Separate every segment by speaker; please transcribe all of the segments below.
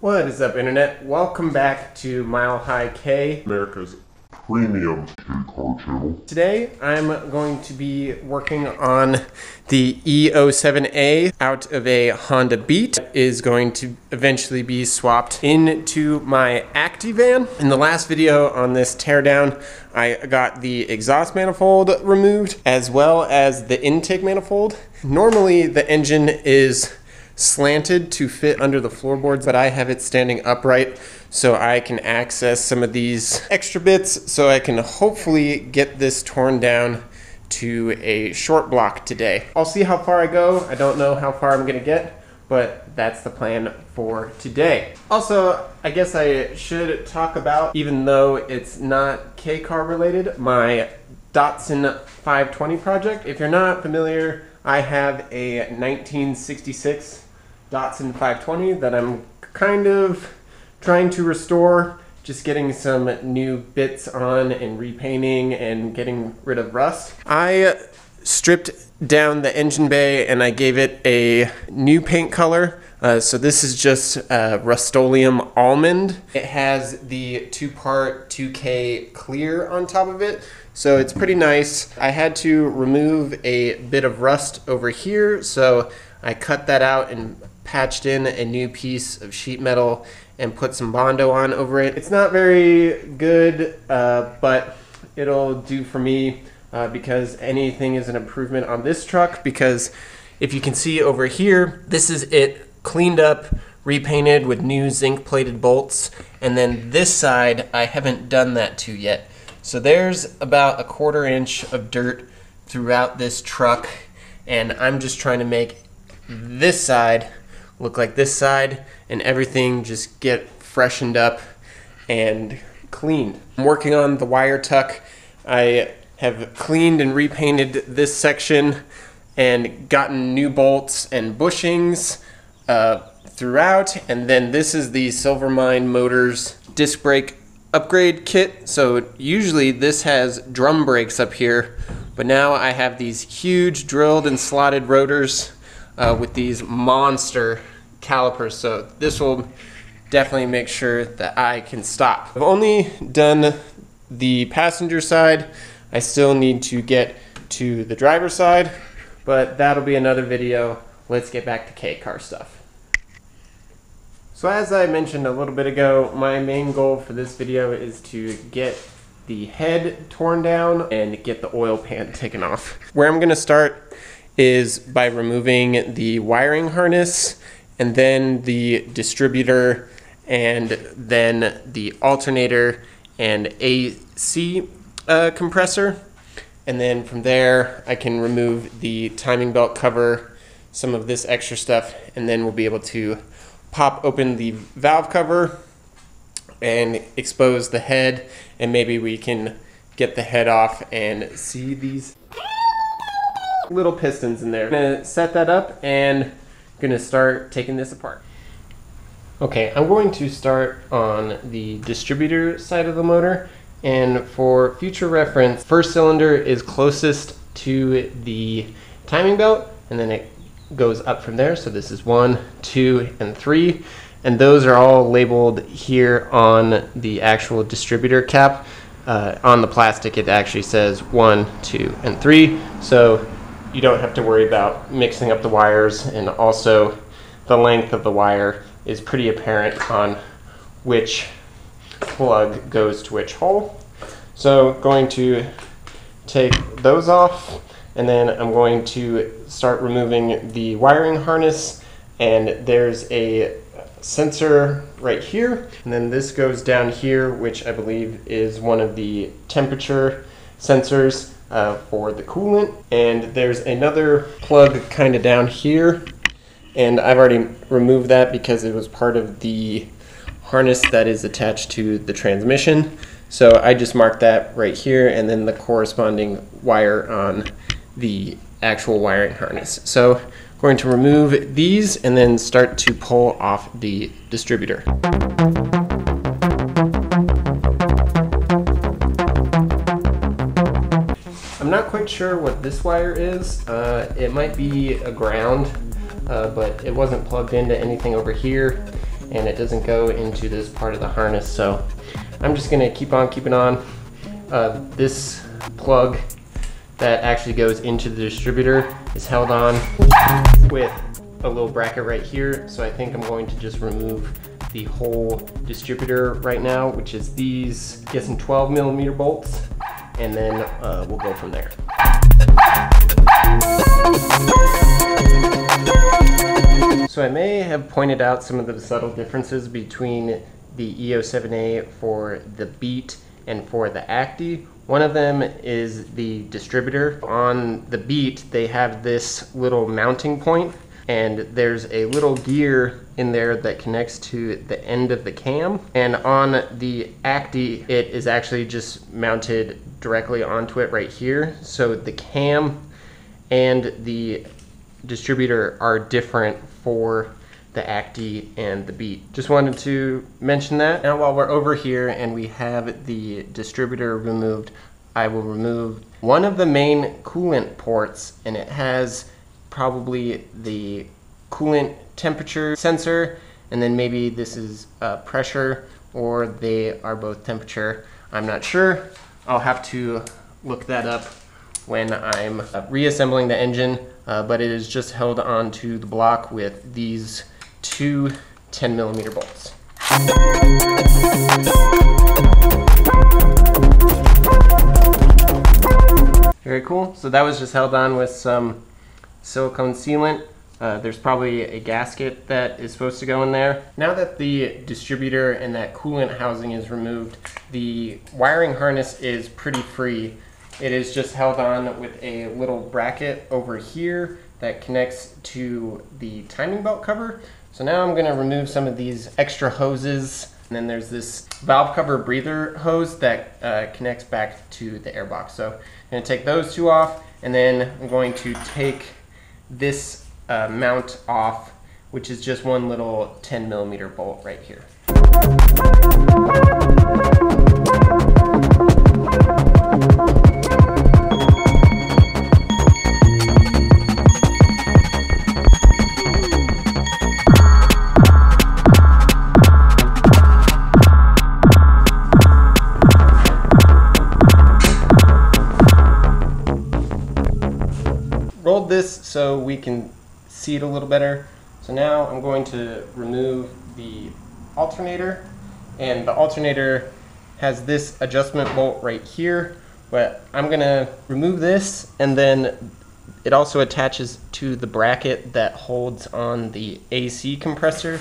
Speaker 1: What is up, Internet? Welcome back to Milehighkei,
Speaker 2: America's premium K-car channel.
Speaker 1: Today I'm going to be working on the E07A out of a Honda Beat. It is going to eventually be swapped into my Activan. In the last video on this teardown, I got the exhaust manifold removed as well as the intake manifold. Normally the engine is slanted to fit under the floorboards, but I have it standing upright so I can access some of these extra bits, so I can hopefully get this torn down to a short block today. I'll see how far I go. I don't know how far I'm gonna get, but that's the plan for today. Also, I guess I should talk about, even though it's not K-car related, my Datsun 520 project. If you're not familiar, I have a 1966 Datsun 520 that I'm kind of trying to restore, just getting some new bits on and repainting and getting rid of rust. I stripped down the engine bay and I gave it a new paint color. So this is just Rust-Oleum Almond. It has the 2-part 2K clear on top of it, so it's pretty nice. I had to remove a bit of rust over here, so I cut that out and patched in a new piece of sheet metal and put some Bondo on over it. It's not very good, but it'll do for me because anything is an improvement on this truck, because if you can see over here, this is it cleaned up, repainted with new zinc plated bolts, and then this side I haven't done that to yet. So there's about a 1/4 inch of dirt throughout this truck, and I'm just trying to make this side look like this side and everything just get freshened up and cleaned. I'm working on the wire tuck. I have cleaned and repainted this section and gotten new bolts and bushings throughout, and then this is the Silvermine Motors disc brake upgrade kit. So usually this has drum brakes up here, but now I have these huge drilled and slotted rotors with these monster calipers, so this will definitely make sure that I can stop. I've only done the passenger side. I still need to get to the driver's side, but that'll be another video. Let's get back to K-car stuff. So as I mentioned a little bit ago, my main goal for this video is to get the head torn down and get the oil pan taken off. Where I'm gonna start is by removing the wiring harness, and then the distributor, and then the alternator and AC compressor. And then from there, I can remove the timing belt cover, some of this extra stuff, and then we'll be able to pop open the valve cover and expose the head, and maybe we can get the head off and see these little pistons in there. I'm gonna set that up and gonna start taking this apart. Okay, I'm going to start on the distributor side of the motor, and for future reference, first cylinder is closest to the timing belt, and then it goes up from there. So this is 1, 2, and 3, and those are all labeled here on the actual distributor cap. On the plastic it actually says 1, 2, and 3, so you don't have to worry about mixing up the wires, and also the length of the wire is pretty apparent on which plug goes to which hole. So going to take those off, and then I'm going to start removing the wiring harness, and there's a sensor right here, and then this goes down here, which I believe is one of the temperature sensors for the coolant, and there's another plug kind of down here, and I've already removed that because it was part of the harness that is attached to the transmission. So I just marked that right here, and then the corresponding wire on the actual wiring harness. So I'm going to remove these and then start to pull off the distributor. I'm not quite sure what this wire is. It might be a ground, but it wasn't plugged into anything over here. and it doesn't go into this part of the harness. So I'm just gonna keep on keeping on. This plug that actually goes into the distributor is held on with a little bracket right here. So I think I'm going to just remove the whole distributor right now, which is these, get some 12mm bolts, and then we'll go from there. So I may have pointed out some of the subtle differences between the E07A for the beat and for the Acti. One of them is the distributor. On the beat, they have this little mounting point, and there's a little gear in there that connects to the end of the cam. And on the Acti, it is actually just mounted directly onto it right here. So the cam and the distributor are different for the Acti and the beat. Just wanted to mention that. Now while we're over here and we have the distributor removed, I will remove one of the main coolant ports, and it has probably the coolant temperature sensor, and then maybe this is pressure, or they are both temperature. I'm not sure. I'll have to look that up when I'm reassembling the engine, but it is just held onto the block with these two 10mm bolts. Very cool. So that was just held on with some silicone sealant. There's probably a gasket that is supposed to go in there. Now that the distributor and that coolant housing is removed, the wiring harness is pretty free. It is just held on with a little bracket over here that connects to the timing belt cover. So now I'm gonna remove some of these extra hoses, and then there's this valve cover breather hose that connects back to the airbox. So I'm gonna take those two off, and then I'm going to take this mount off, which is just one little 10mm bolt right here. Rolled this so we can see it a little better. So now I'm going to remove the alternator, and the alternator has this adjustment bolt right here, but I'm gonna remove this, and then it also attaches to the bracket that holds on the AC compressor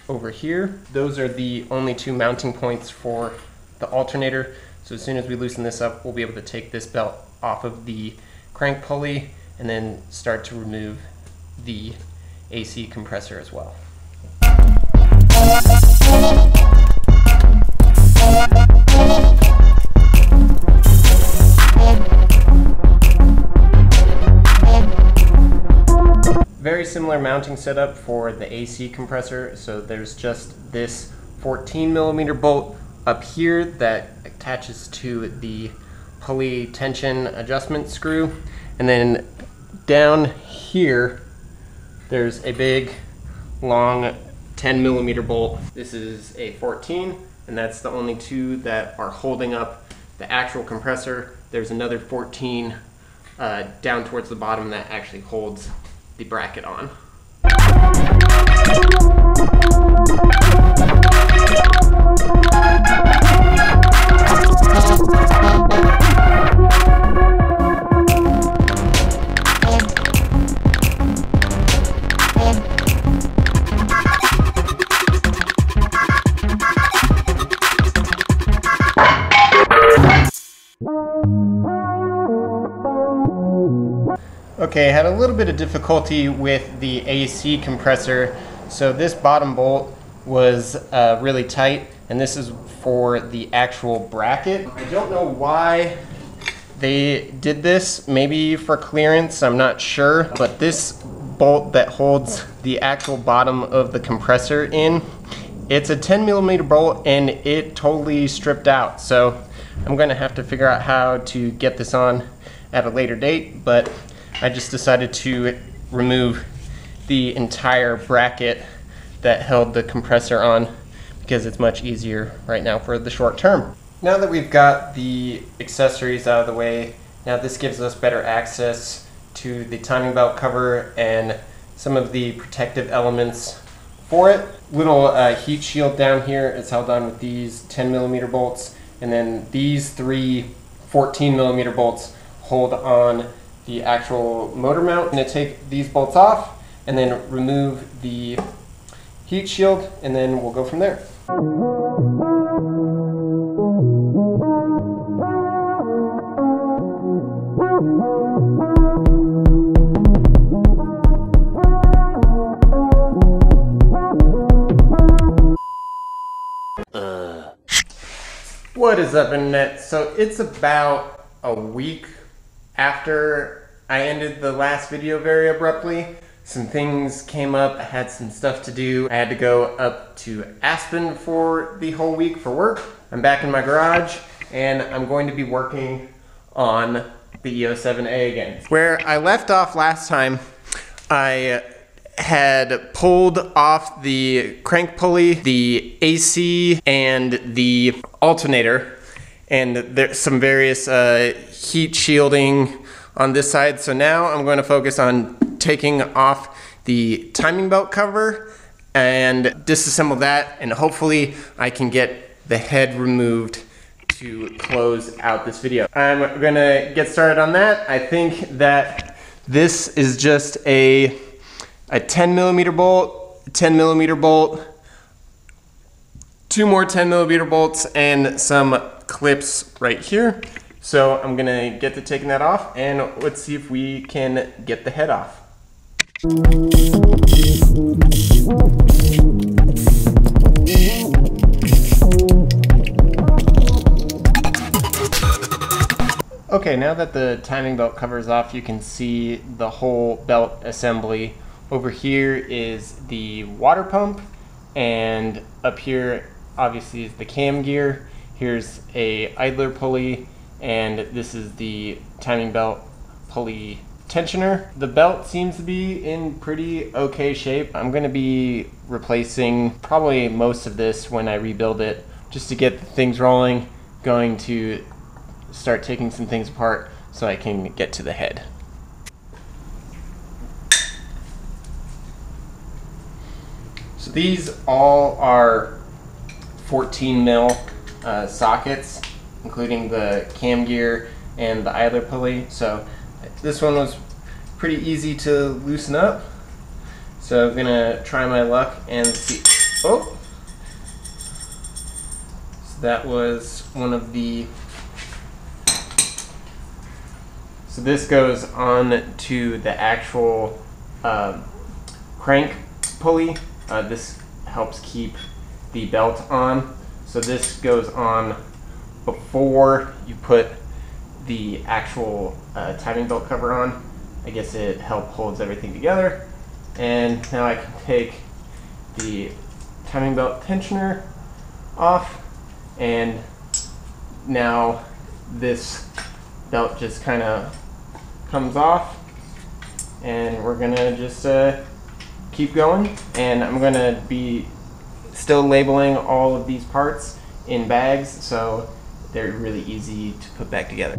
Speaker 1: over here. Those are the only two mounting points for the alternator. So as soon as we loosen this up, we'll be able to take this belt off of the crank pulley and then start to remove the AC compressor as well. Very similar mounting setup for the AC compressor. So there's just this 14mm bolt up here that attaches to the pulley tension adjustment screw, and then down here there's a big long 10mm bolt. This is a 14, and that's the only two that are holding up the actual compressor. There's another 14 down towards the bottom that actually holds the bracket on. Okay, I had a little bit of difficulty with the AC compressor. So this bottom bolt was really tight, and this is for the actual bracket. I don't know why they did this, maybe for clearance, I'm not sure, but this bolt that holds the actual bottom of the compressor in, it's a 10mm bolt, and it totally stripped out. So I'm gonna have to figure out how to get this on at a later date, but I just decided to remove the entire bracket that held the compressor on, because it's much easier right now for the short term. Now that we've got the accessories out of the way, now this gives us better access to the timing belt cover and some of the protective elements for it. Little heat shield down here is held on with these 10mm bolts, and then these three 14mm bolts hold on the actual motor mount. I'm going to take these bolts off and then remove the heat shield, and then we'll go from there. What is up, internet? So it's about a week after I ended the last video very abruptly. Some things came up, I had some stuff to do. I had to go up to Aspen for the whole week for work. I'm back in my garage and I'm going to be working on the E07A again. Where I left off last time, I had pulled off the crank pulley, the AC, and the alternator, and there's some various heat shielding on this side. So now I'm going to focus on taking off the timing belt cover and disassemble that, and hopefully I can get the head removed to close out this video. I'm gonna get started on that. I think that this is just a 10mm bolt, 10mm bolt, two more 10mm bolts, and some clips right here. So I'm gonna get to taking that off, and let's see if we can get the head off. Okay, now that the timing belt cover is off, you can see the whole belt assembly. Over here is the water pump, and up here obviously is the cam gear. Here's a idler pulley, and this is the timing belt pulley tensioner. The belt seems to be in pretty okay shape. I'm going to be replacing probably most of this when I rebuild it, just to get things rolling. Going to start taking some things apart so I can get to the head. So these all are 14mm sockets, including the cam gear and the idler pulley. So this one was pretty easy to loosen up. So I'm gonna try my luck and see. Oh! So that was one of the. So this goes on to the actual crank pulley. This helps keep the belt on. So this goes on before you put the actual timing belt cover on. I guess it holds everything together. And now I can take the timing belt tensioner off, and now this belt just kind of comes off, and we're gonna just keep going. And I'm gonna be still labeling all of these parts in bags, so they're really easy to put back together.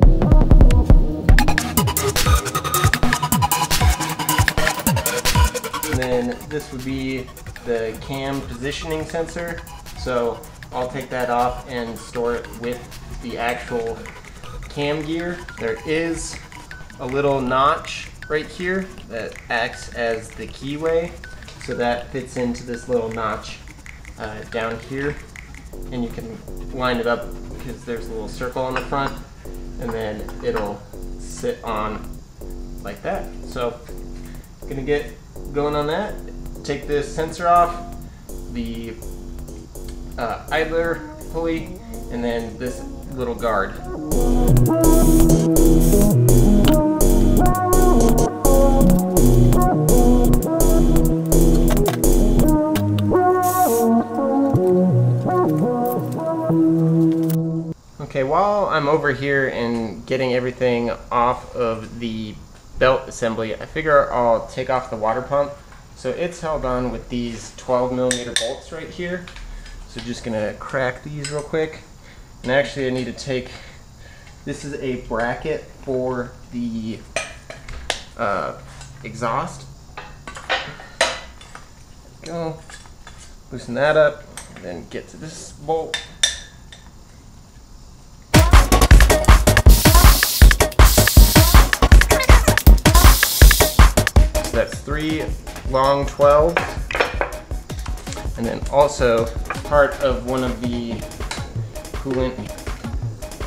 Speaker 1: And then this would be the cam positioning sensor, so I'll take that off and store it with the actual cam gear. There is a little notch right here that acts as the keyway, so that fits into this little notch down here, and you can line it up because there's a little circle on the front, and then it'll sit on like that. So I'm gonna get going on that. Take this sensor off, the idler pulley, and then this little guard. Okay, while I'm over here and getting everything off of the belt assembly, I figure I'll take off the water pump. So it's held on with these 12mm bolts right here. So just gonna crack these real quick. And actually I need to take, this is a bracket for the exhaust. Go, loosen that up, and then get to this bolt. So that's 3 long 12s, and then also part of one of the coolant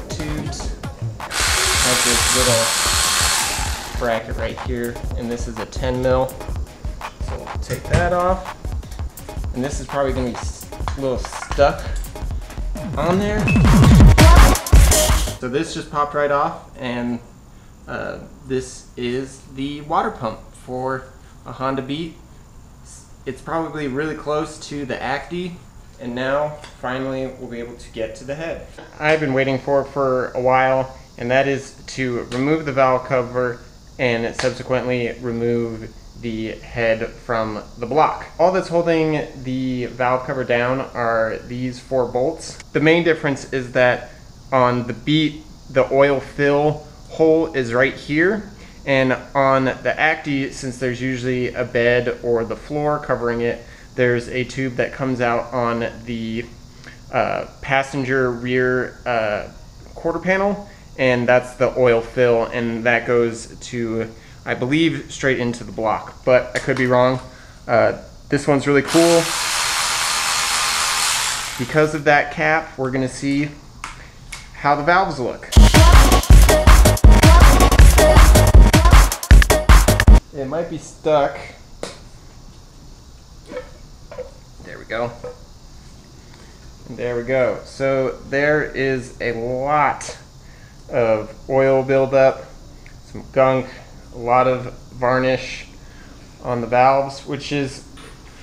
Speaker 1: tubes has this little bracket right here, and this is a 10 mil. So we'll take that off, and this is probably going to be a little stuck on there. So this just popped right off, and this is the water pump for a Honda Beat. It's probably really close to the Acti, and now finally we'll be able to get to the head. I've been waiting for a while, and that is to remove the valve cover and subsequently remove the head from the block. All that's holding the valve cover down are these 4 bolts. The main difference is that on the Beat, the oil fill hole is right here, and on the Acti, since there's usually a bed or the floor covering it, there's a tube that comes out on the passenger rear quarter panel, and that's the oil fill, and that goes to, I believe, straight into the block, but I could be wrong. This one's really cool. Because of that cap, we're gonna see how the valves look. It might be stuck. There we go. And there we go. So there is a lot of oil buildup, some gunk, a lot of varnish on the valves, which is,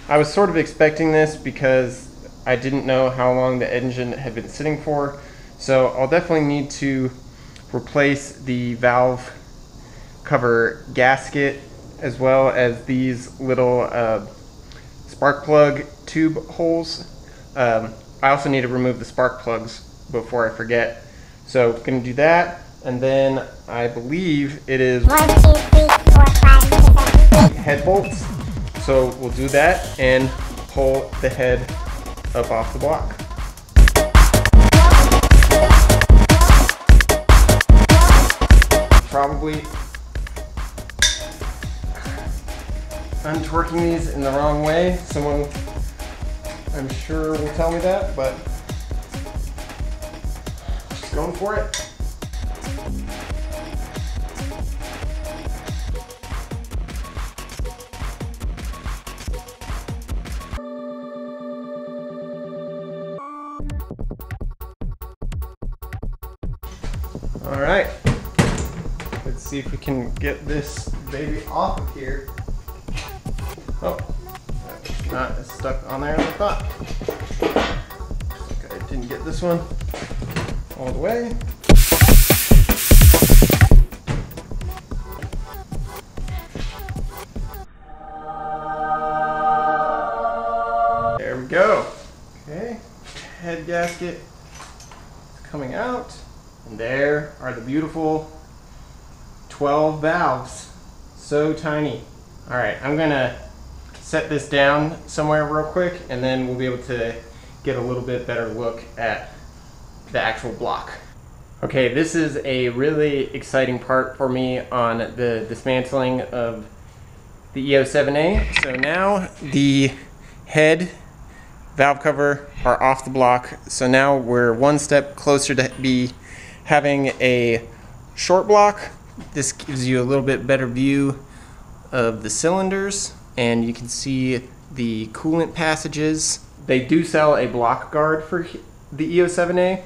Speaker 1: I was sort of expecting this because I didn't know how long the engine had been sitting for. So I'll definitely need to replace the valve cover gasket, as well as these little spark plug tube holes. I also need to remove the spark plugs before I forget. So I'm gonna do that, and then I believe it is 1, 2, 3, 4, 5, 6, 7, 8 head bolts. So we'll do that and pull the head up off the block. Probably untworking these in the wrong way. Someone, I'm sure, will tell me that, but just going for it. All right, let's see if we can get this baby off of here. Oh, that's not as stuck on there as I thought. Okay, I didn't get this one all the way. There we go. Okay, head gasket is coming out. And there are the beautiful 12 valves. So tiny. All right, I'm gonna set this down somewhere real quick, and then we'll be able to get a little bit better look at the actual block. Okay, this is a really exciting part for me on the dismantling of the E07A. So now the head, valve cover are off the block. So now we're one step closer to be having a short block. This gives you a little bit better view of the cylinders, and you can see the coolant passages. They do sell a block guard for the E07A.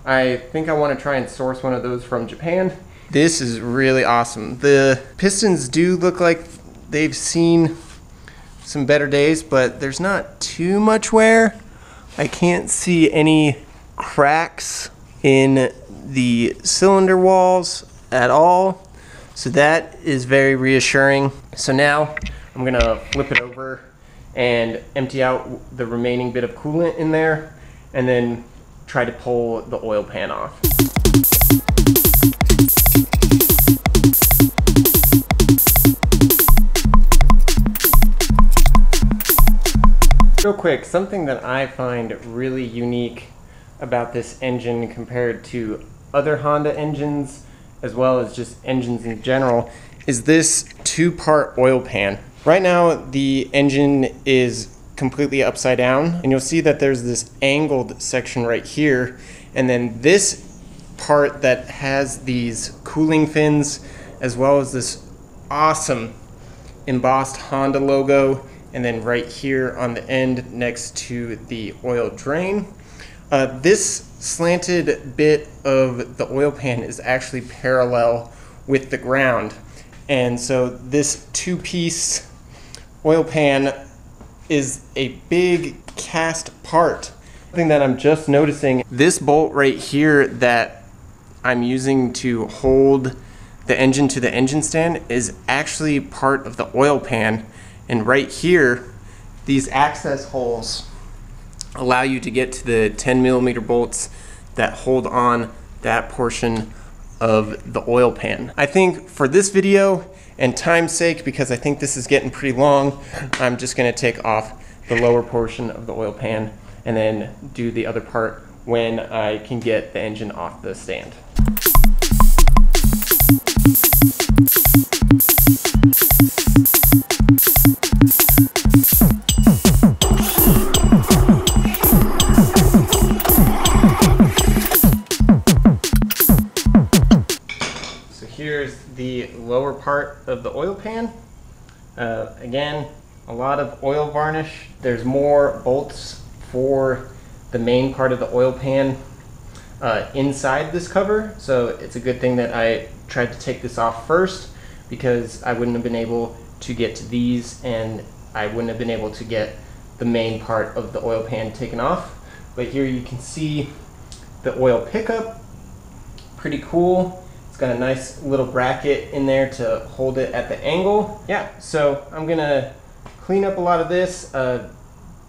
Speaker 1: I think I want to try and source one of those from Japan. This is really awesome. The pistons do look like they've seen some better days, but there's not too much wear. I can't see any cracks in the cylinder walls at all, so that is very reassuring. So now I'm gonna flip it over and empty out the remaining bit of coolant in there, and then try to pull the oil pan off. Real quick, something that I find really unique about this engine compared to other Honda engines, as well as just engines in general, is this two-part oil pan. Right now, the engine is completely upside down, and you'll see that there's this angled section right here, and then this part that has these cooling fins, as well as this awesome embossed Honda logo, and then right here on the end next to the oil drain. This slanted bit of the oil pan is actually parallel with the ground. And so this two-piece oil pan is a big cast part. Something that I'm just noticing, this bolt right here that I'm using to hold the engine to the engine stand is actually part of the oil pan. And right here, these access holes allow you to get to the 10mm bolts that hold on that portion of the oil pan. I think for this video and time's sake, because I think this is getting pretty long, I'm just gonna take off the lower portion of the oil pan and then do the other part when I can get the engine off the stand. So here's the lower part of the oil pan. Again, a lot of oil varnish. There's more bolts for the main part of the oil pan inside this cover, so it's a good thing that I tried to take this off first, because I wouldn't have been able to get to these, and I wouldn't have been able to get the main part of the oil pan taken off. But here you can see the oil pickup, pretty cool. It's got a nice little bracket in there to hold it at the angle. Yeah, so I'm gonna clean up a lot of this,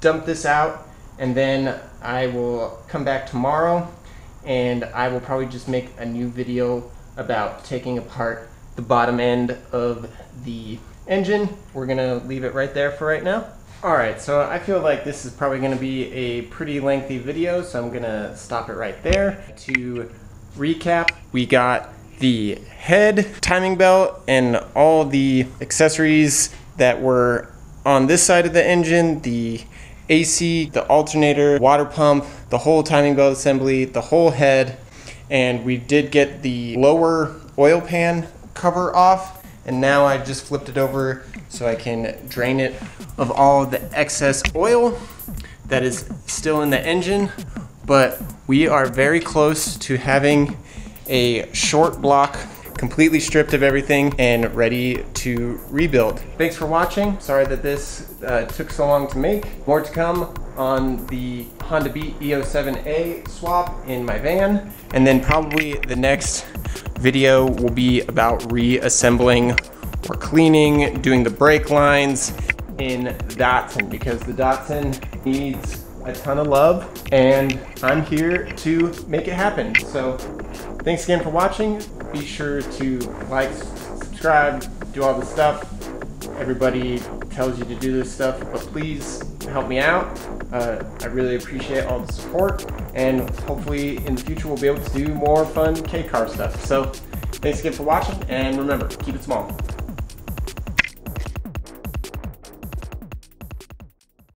Speaker 1: dump this out, and then I will come back tomorrow and I will probably just make a new video about taking apart the bottom end of the engine. We're gonna leave it right there for right now. Alright, so I feel like this is probably gonna be a pretty lengthy video, so I'm gonna stop it right there. To recap, we got the head, timing belt, and all the accessories that were on this side of the engine, the AC, the alternator, water pump, the whole timing belt assembly, the whole head, and we did get the lower oil pan cover off, and now I just flipped it over so I can drain it of all of the excess oil that is still in the engine. But we are very close to having a short block completely stripped of everything and ready to rebuild. Thanks for watching. Sorry that this took so long to make. More to come on the Honda Beat E07A swap in my van. And then probably the next video will be about reassembling or cleaning, doing the brake lines in Datsun, because the Datsun needs a ton of love and I'm here to make it happen. So thanks again for watching. Be sure to like, subscribe, do all the stuff. Everybody tells you to do this stuff, but please help me out. I really appreciate all the support, and hopefully in the future we'll be able to do more fun K-car stuff. So thanks again for watching, and remember, keep it small.